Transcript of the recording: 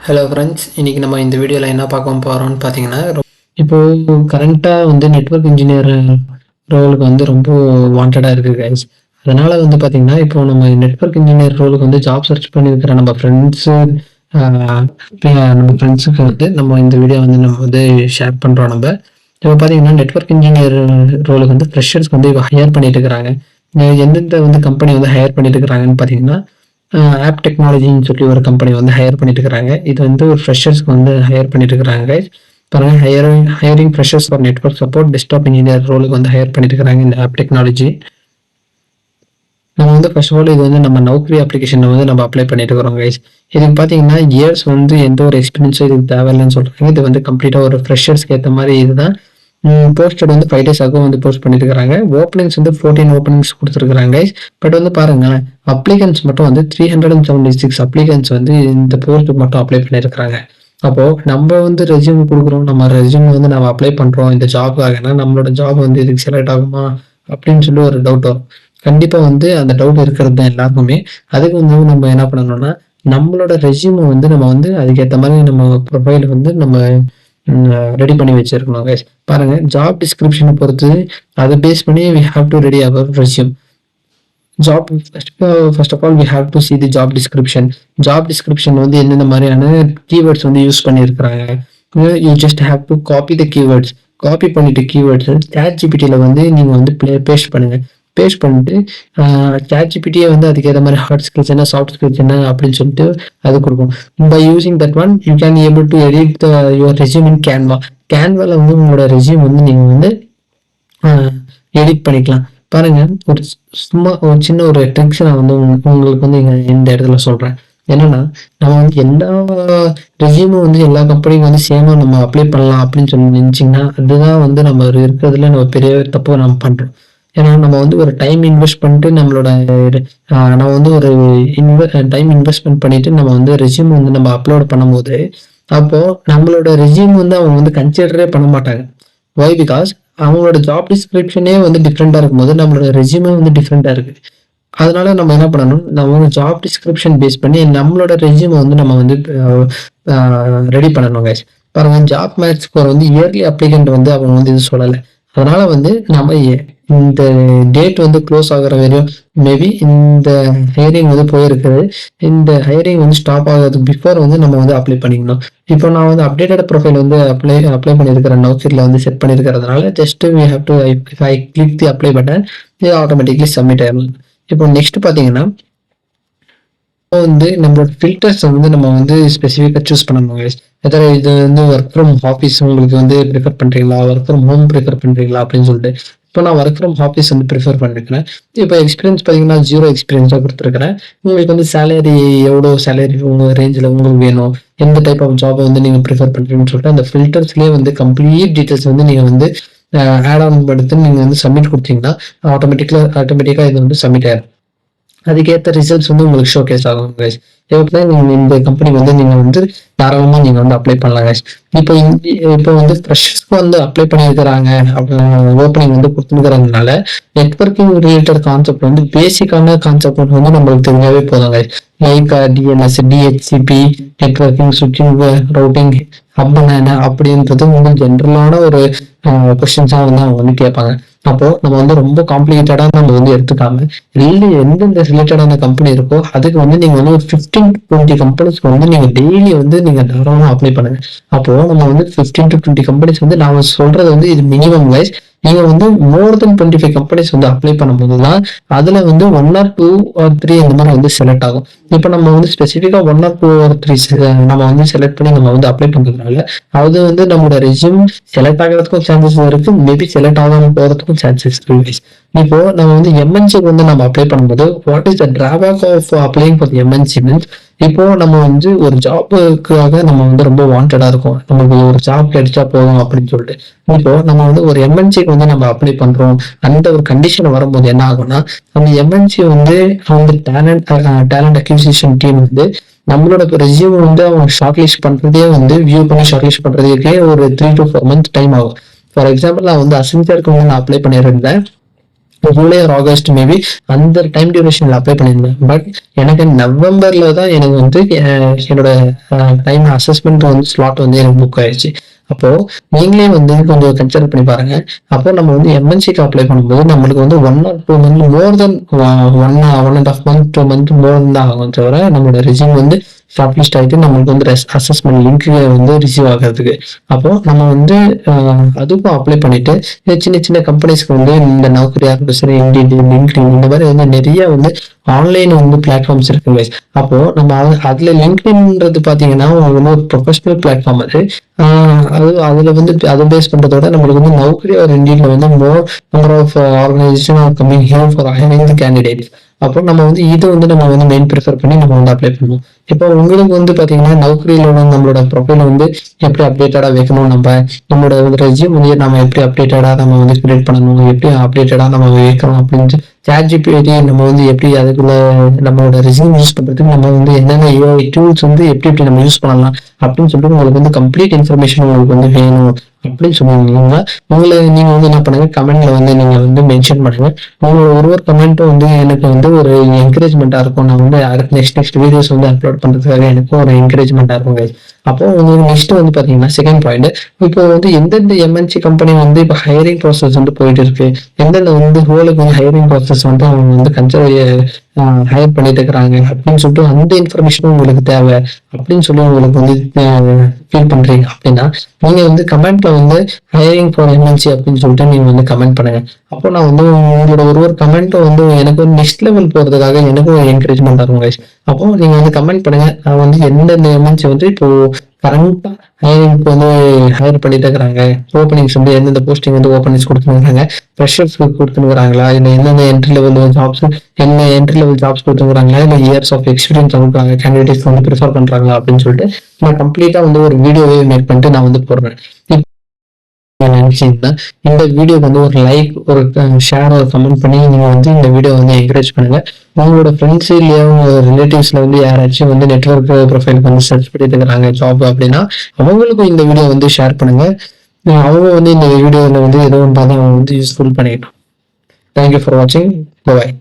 Hello friends, இன்றைக்கி நம்ம இந்த வீடியோவில் என்ன பார்க்க போகிறோம்னு பார்த்தீங்கன்னா, கரண்ட்டாக நெட்வொர்க் இன்ஜினியர் ரோலுக்கு ரொம்ப வாண்டடாக இருக்குது கைஸ். அதனால் பார்த்தீங்கன்னா, இப்போ நம்ம நெட்வொர்க் இன்ஜினியர் ரோலுக்கு ஜாப் சர்ச் பண்ணியிருக்கிற நம்ம ஃப்ரெண்ட்ஸுக்கு நம்ம இந்த வீடியோ நம்ம ஷேர் பண்ணுறோம். இப்போ பார்த்தீங்கன்னா, நெட்வொர்க் இன்ஜினியர் ரோலுக்கு ஃப்ரெஷர்ஸ்க்கு இப்போ ஹையர் பண்ணிட்டு இருக்கிறாங்க. எந்தெந்த கம்பெனி ஹையர் பண்ணிட்டு இருக்கிறாங்கன்னு பார்த்தீங்கன்னா, ஆப் டெக்னாலஜின்னு சொல்லி ஒரு கம்பெனி ஹையர் பண்ணிட்டு இருக்காங்க. இது ஒரு ஃப்ரெஷர்ஸ்க்கு ஹையர் பண்ணிட்டு இருக்காங்க. பாருங்க, hiring freshers for network support desktop engineer ரோலுக்கு ஹையர் பண்ணிட்டு இருக்காங்க இந்த ஆப் டெக்னாலஜி. நம்ம ஃபர்ஸ்ட் ஆஃப் ஆல் இது நம்ம நௌக்கரி அப்ளிகேஷன்ல நம்ம அப்ளை பண்ணிட்டு இருக்கிறோம் கைஸ். இதுக்கு பார்த்தீங்கன்னா இயர்ஸ் எந்த ஒரு எக்ஸ்பீரியன்ஸும் இதுக்கு தேவையில்லைன்னு சொல்றாங்க. இது கம்ப்ளீட்டாக ஒரு ஃப்ரெஷர்ஸ்க்கு ஏற்ற மாதிரி இதுதான். போஸ்டட் 5 days ஆகும் போஸ்ட் பண்ணிட்டு இருக்காங்க. ஓப்பனிங்ஸ் 14 ஓப்பனிங்ஸ் கொடுத்துருக்காங்க கைஸ். பட் பாருங்க, அப்ளிகன்ஸ் மட்டும் 376 அப்ளிகன்ஸ் இந்த போஸ்ட்டுக்கு மட்டும் அப்ளை பண்ணியிருக்கிறாங்க. அப்போ நம்ம ரெஸ்யூம் கொடுக்குறோம், நம்ம ரெஸ்யூம் நம்ம அப்ளை பண்றோம் இந்த ஜாப்காகனா நம்மளோட ஜாப் இதுக்கு செலக்ட் ஆகுமா அப்படின்னு சொல்லி ஒரு டவுட் வரும். கண்டிப்பா அந்த டவுட் இருக்கிறது தான் எல்லாருக்குமே. அதுக்கு நம்ம என்ன பண்ணணும்னா, நம்மளோட ரெஸ்யூம் நம்ம அதுக்கேற்ற மாதிரி நம்ம ப்ரொஃபைல் நம்ம ரெடி பண்ணி வச்சிருக்கணும் கைஸ். பாருங்க, ஜாப் டிஸ்கிரிப்ஷனை பொறுத்து அதை பேஸ் பண்ணி we have to ready our resume. Job first of all we have to see the job description. Job description எந்தெந்த மாதிரியான கீவேர்ட்ஸ் யூஸ் பண்ணியிருக்கிறாங்க. you just have to copy the keywords. Copy பண்ணிட்டு keywords ChatGPTல நீங்க paste பண்ணுங்க. Paste பண்ணிட்டு ChatGPT அதுக்கேற்ற மாதிரி ஹார்ட் ஸ்கில்ஸ் என்ன, சாஃப்ட் ஸ்கில்ஸ் என்ன அப்படின்னு சொல்லிட்டு அது கொடுக்கும். By using that one you can able to edit your resume in Canva. கேன்வால உங்களோட ரெஸ்யூம் நீங்க எடிட் பண்ணிக்கலாம். பாருங்க, சும்மா ஒரு சின்ன ஒரு ட்ரிக்ஸ் நான் உங்களுக்கு இந்த இடத்துல சொல்றேன். என்னன்னா, நம்ம எல்லா ரெஸ்யூமும் எல்லா கம்பெனிக்கும் சேமா நம்ம அப்ளை பண்ணலாம் அப்படின்னு சொல்லி நினைச்சீங்கன்னா அதுதான் நம்ம இருக்கிறதுல நம்ம பெரிய தப்பு நம்ம பண்றோம். ஏன்னா நம்ம ஒரு டைம் இன்வெஸ்ட் பண்ணிட்டு நம்மளோட நம்ம ஒரு டைம் இன்வெஸ்ட்மெண்ட் பண்ணிட்டு நம்ம ரெஸ்யூம் நம்ம அப்லோட் பண்ணும்போது அப்போ நம்மளோட ரெஸ்யூம் அவங்க கன்சிடரே பண்ண மாட்டாங்க. வை? பிகாஸ் அவங்களோட ஜாப் டிஸ்கிரிப்ஷனே டிஃப்ரெண்டா இருக்கும்போது நம்மளோட ரெஸ்யூமே டிஃப்ரெண்டா இருக்கு. அதனால நம்ம என்ன பண்ணணும், நம்ம ஜாப் டிஸ்கிரிப்ஷன் பேஸ் பண்ணி நம்மளோட ரெஸ்யூமை நம்ம ரெடி பண்ணணும் கைஸ். பாருங்க, job match score early applicant அவங்க இது சொல்லலை. அதனால நம்ம இந்த டேட் க்ளோஸ் ஆகுற வரையும் மேபி இந்த ஹையரிங் போயிருக்குது. இந்த ஹையரிங் ஸ்டாப் ஆகிறதுக்கு பிஃபோர் நம்ம அப்ளை பண்ணிக்கணும். இப்போ நான் அப்டேட்டட் ப்ரொஃபைல் அப்ளை பண்ணியிருக்கிறேன். நௌக்கரியில் செட் பண்ணியிருக்கிறதுனால just we have to I click the apply button, இது ஆட்டோமேட்டிக்லி சப்மிட் ஆயிடும். இப்போ நெக்ஸ்ட் பார்த்தீங்கன்னா நம்மளோட ஃபில்டர்ஸ் நம்ம ஸ்பெசிஃபிக்காக சூஸ் பண்ணணும். எதாவது இது ஒர்க் ஃப்ரம் ஆஃபீஸ் உங்களுக்கு ப்ரிஃபர் பண்ணுறீங்களா, ஒர்க் ஃப்ரம் ஹோம் ப்ரிஃபர் பண்ணுறீங்களா அப்படின்னு சொல்லிட்டு. இப்போ நான் ஒர்க் ஃப்ரம் ஆஃபீஸ் ப்ரிஃபர் பண்ணிருக்கிறேன். இப்போ எக்ஸ்பீரியன்ஸ் பார்த்தீங்கன்னா 0 எக்ஸ்பீரியன்ஸாக கொடுத்துருக்கிறேன். உங்களுக்கு சேலரி எவ்வளோ சேலரி உங்கள் ரேஞ்சில் உங்களுக்கு வேணும், எந்த டைப் ஆஃப் ஜாப் நீங்கள் ப்ரிஃபர் பண்ணுறீங்கன்னு சொல்லிட்டு அந்த ஃபில்டர்ஸ்லேயே கம்ப்ளீட் டீட்டெயில்ஸ் நீங்கள் ஆட் ஆன் படுத்து நீங்கள் சப்மிட் கொடுத்தீங்கன்னா ஆட்டோமேட்டிக்காக இது சப்மிட் ஆயிடும். அதுக்கேற்ற ரிசல்ட்ஸ் உங்களுக்கு ஷோகேஸ் ஆகும் கைஸ். எப்படின்னா நீங்க இந்த கம்பெனி நீங்க தாராளமா நீங்க அப்ளை பண்ணலாம் கைஸ். இப்போ ஃப்ரெஷர்ஸ்க்கு அப்ளை பண்ணியிருக்கிறாங்க, ஓப்பனிங் கொடுத்துருக்கிறதுனால நெட்வொர்க்கிங் ரிலேட்டட் கான்செப்ட் பேசிக்கான கான்செப்ட் நம்மளுக்கு தெரிஞ்சாவே போதும் guys. Like DNS, DHCP, networking, ஸ்விட்சிங், ரவுட்டிங், ஹப்னா என்ன அப்படின்றது ஜென்ரலான ஒரு கொஸ்டின்ஸா அவங்க கேட்பாங்க. அப்போ நம்ம ரொம்ப காம்ப்ளிகேட்டடா நம்ம எடுத்துக்காம எந்தெந்த ரிலேட்டடான கம்பெனி இருக்கோ அதுக்கு நீங்க ஒரு 15 to 20 கம்பெனிஸ்க்கு நீங்க டெய்லி நீங்க தாராளமா அப்ளை பண்ணுங்க. அப்போ நம்ம 15 to 20 கம்பெனிஸ் நாம சொல்றது இது மினிமம் கைஸ். நீங்க மோர் தென் 25 கம்பெனிஸ் அப்ளை பண்ணும்போதுதான் அதுல 1 or 2 or 3 இந்த மாதிரி செலக்ட் ஆகும். இப்ப நம்ம ஸ்பெசிஃபிக்கா 1 or 2 or 3 நம்ம செலக்ட் பண்ணி நம்ம அப்ளை பண்றதுனால அது நம்மளோட ரெஸ்யூம் செலக்ட் ஆகிறதுக்கும் சான்சஸ் இருக்கு, மேபி செலக்ட் ஆகாம போறதுக்கும் சான்சஸ் இருக்கு. இப்போ நம்ம எம்என்சிக்கு நம்ம அப்ளை பண்ணும்போது what is the drawback of applying for MNC means, இப்போ நம்ம ஒரு ஜாபுக்காக நம்ம ரொம்ப வாண்டடா இருக்கும், நமக்கு ஒரு ஜாப் கிடைச்சா போதும் அப்படின்னு சொல்லிட்டு. இப்போ நம்ம ஒரு எம்என்சிக்கு நம்ம அப்ளை பண்றோம், அந்த ஒரு கண்டிஷன் வரும்போது என்ன ஆகும்னா அந்த எம்என்சி அவங்க டேலண்ட் அக்யூசிஷன் டீம் நம்மளோட ரெஸ்யூம் அவங்க ஷார்ட் லிஸ்ட் பண்றதே வியூ பண்ணி ஷார்ட் லிஸ்ட் பண்றதுக்கே ஒரு 3 to 4 months டைம் ஆகும். ஃபார் எக்ஸாம்பிள் நான் அசென்ச்சருக்கு நான் அப்ளை பண்ணியிருந்தேன். ஜூலை ஆர் ஆகஸ்ட் மேபி அந்த டைம் டியூரேஷன்ல அப்ளை பண்ணியிருந்தேன். பட் எனக்கு நவம்பர்ல தான் எனக்கு வந்து என்னோட டைம் அசஸ்மெண்ட் வந்து ஸ்லாட் வந்து எனக்கு புக் ஆயிடுச்சு. அப்போ நீங்களே வந்து கொஞ்சம் கன்சிடர் பண்ணி பாருங்க. அப்போ நம்ம வந்து எம்என்சிக்கு அப்ளை பண்ணும்போது நம்மளுக்கு வந்து 1 or 2 month more then 1.5 month 2 month more தான் ஆகும் தவிர நம்மளோட ரெஸ்யூம் வந்து ஷார்ட் லிஸ்ட் ஆகிட்டு நம்மளுக்கு வந்து அசஸ்மெண்ட் லிங்க் வந்து ரிசீவ் ஆகிறதுக்கு. அப்போ நம்ம வந்து அதுக்கும் அப்ளை பண்ணிட்டு சின்ன சின்ன கம்பெனிஸ்க்கு வந்து இந்த நௌக்கரியா இருக்கட்டும் சரி, இன்டீட், லிங்க்டின் இந்த மாதிரி வந்து நிறைய வந்து ஆன்லைன் வந்து பிளாட்ஃபார்ம்ஸ் இருக்கு guys. அப்போ நம்ம அதுல லிங்க்டின்ன்றது பாத்தீங்கன்னா வந்து ஒரு ப்ரொஃபஷனல் பிளாட்ஃபார்ம் அது. அதுல வந்து அதை பேஸ் பண்றதோட நம்மளுக்கு வந்து நௌக்கரி ஒரு இண்டீட்ல வந்து more number of organisation are coming here for hiring the candidate. அப்போ நம்ம வந்து இதை வந்து நம்ம வந்து மெயின் ப்ரிஃபர் பண்ணி நம்ம வந்து அப்ளை பண்ணுவோம். இப்போ உங்களுக்கு வந்து பாத்தீங்கன்னா நௌக்கரியில நம்மளோட ப்ரொஃபைல வந்து எப்படி அப்டேட்டடா வைக்கணும், நம்மளோட ரெஸ்யூம் வந்து நம்ம எப்படி அப்டேட்டடா நம்ம வந்து கிரியேட் பண்ணணும், எப்படி அப்டேட்டடா நம்ம வைக்கணும் அப்படின்னு ChatGPT நம்ம வந்து எப்படி அதுக்குள்ள நம்மளோட ரெஸ்யூம் யூஸ் பண்றதுக்கு நம்ம வந்து என்னென்ன AI டூல்ஸ் வந்து எப்படி எப்படி நம்ம யூஸ் பண்ணலாம் அப்படின்னு சொல்லிட்டு உங்களுக்கு வந்து கம்ப்ளீட் இன்ஃபர்மேஷன் உங்களுக்கு வந்து வேணும் அப்படின்னு சொல்லுவீங்க. நீங்க வந்து என்ன பண்ணுங்க, கமெண்ட்ல வந்து நீங்க வந்து மென்ஷன் பண்ணுங்க. உங்களோட ஒரு கமெண்ட்டும் வந்து எனக்கு வந்து ஒரு என்கரேஜ்மெண்டா இருக்கும். நான் வந்து நெக்ஸ்ட் வீடியோஸ் வந்து அப்லோட் பண்றதுக்காக எனக்கும் ஒரு என்கரேஜ்மெண்டா இருக்கும் guys. அப்போ உங்களுக்கு நெக்ஸ்ட் வந்து பாத்தீங்கன்னா செகண்ட் பாயிண்ட், இப்போ வந்து எந்தெந்த எம்என்சி கம்பெனி வந்து இப்போ ஹையரிங் ப்ராசஸ் வந்து போயிட்டு இருக்கு, எந்தெந்த வந்து ரோலுக்கு வந்து ஹையரிங் ப்ராசஸ் வந்து அவங்க வந்து ஹையர் பண்ணிட்டு இருக்கிறாங்க அப்படின்னு சொல்லிட்டு அந்த இன்ஃபர்மேஷனும் உங்களுக்கு தேவை அப்படின்னு சொல்லி உங்களுக்கு வந்து ஃபீல் பண்றீங்க அப்படின்னா நீங்க வந்து கமெண்ட்ல வந்து ஹையரிங் ஃபார் எம்என்சி அப்படின்னு சொல்லிட்டு நீங்க வந்து கமெண்ட் பண்ணுங்க. அப்போ நான் வந்து உங்களோட ஒரு கமெண்ட்டும் வந்து எனக்கு ஒரு நெக்ஸ்ட் லெவல் போறதுக்காக எனக்கும் ஒரு என்கரேஜ்மெண்ட் ஆகும் guys. அப்போ நீங்க வந்து கமெண்ட் பண்ணுங்க. நான் வந்து எந்தெந்த எம்என்சி வந்து இப்போ கரண்டா ஹையரிங்க்கு வந்து ஹையர் பண்ணிட்டு இருக்கிறாங்க, ஓப்பனிங்ஸ் வந்து எந்தெந்த போஸ்டிங் வந்து ஓப்பனிங்ஸ் கொடுத்துருக்காங்க, ஃப்ரெஷர்ஸ்க்கு கொடுத்துருக்காங்களா, இல்லை எந்தெந்த என்ட்ரி லெவல் ஜாப்ஸ் கொடுத்துருக்காங்களா, இல்லை இயர்ஸ் ஆஃப் எக்ஸ்பீரியன்ஸ் அவங்க கேண்டிடேட்ஸ் வந்து ப்ரிஃபர் பண்றாங்களா அப்படின்னு சொல்லிட்டு நான் கம்ப்ளீட்டா வந்து ஒரு வீடியோவே மேக் பண்ணிட்டு நான் வந்து போடுறேன். நினைச்சீங்கன்னா இந்த வீடியோக்கு வந்து ஒரு லைக், ஒரு ஷேர், ஒரு கமெண்ட் பண்ணி நீங்க வந்து இந்த வீடியோ வந்து என்கரேஜ் பண்ணுங்க. உங்களோட ஃப்ரெண்ட்ஸ் இல்லையா உங்க ரிலேட்டிவ்ஸ்ல வந்து யாராச்சும் வந்து நெட்வொர்க் ப்ரொஃபைலுக்கு வந்து சர்ச் பண்ணிட்டு இருக்கிறாங்க ஜாப் அப்படின்னா அவங்களுக்கும் இந்த வீடியோ வந்து ஷேர் பண்ணுங்க. அவங்க வந்து இந்த வீடியோவில் வந்து ஏதோ ஒன்று பார்த்து அவங்க வந்து யூஸ்ஃபுல் பண்ணிக்கணும். தேங்க்யூ ஃபார் வாட்சிங். பாய்.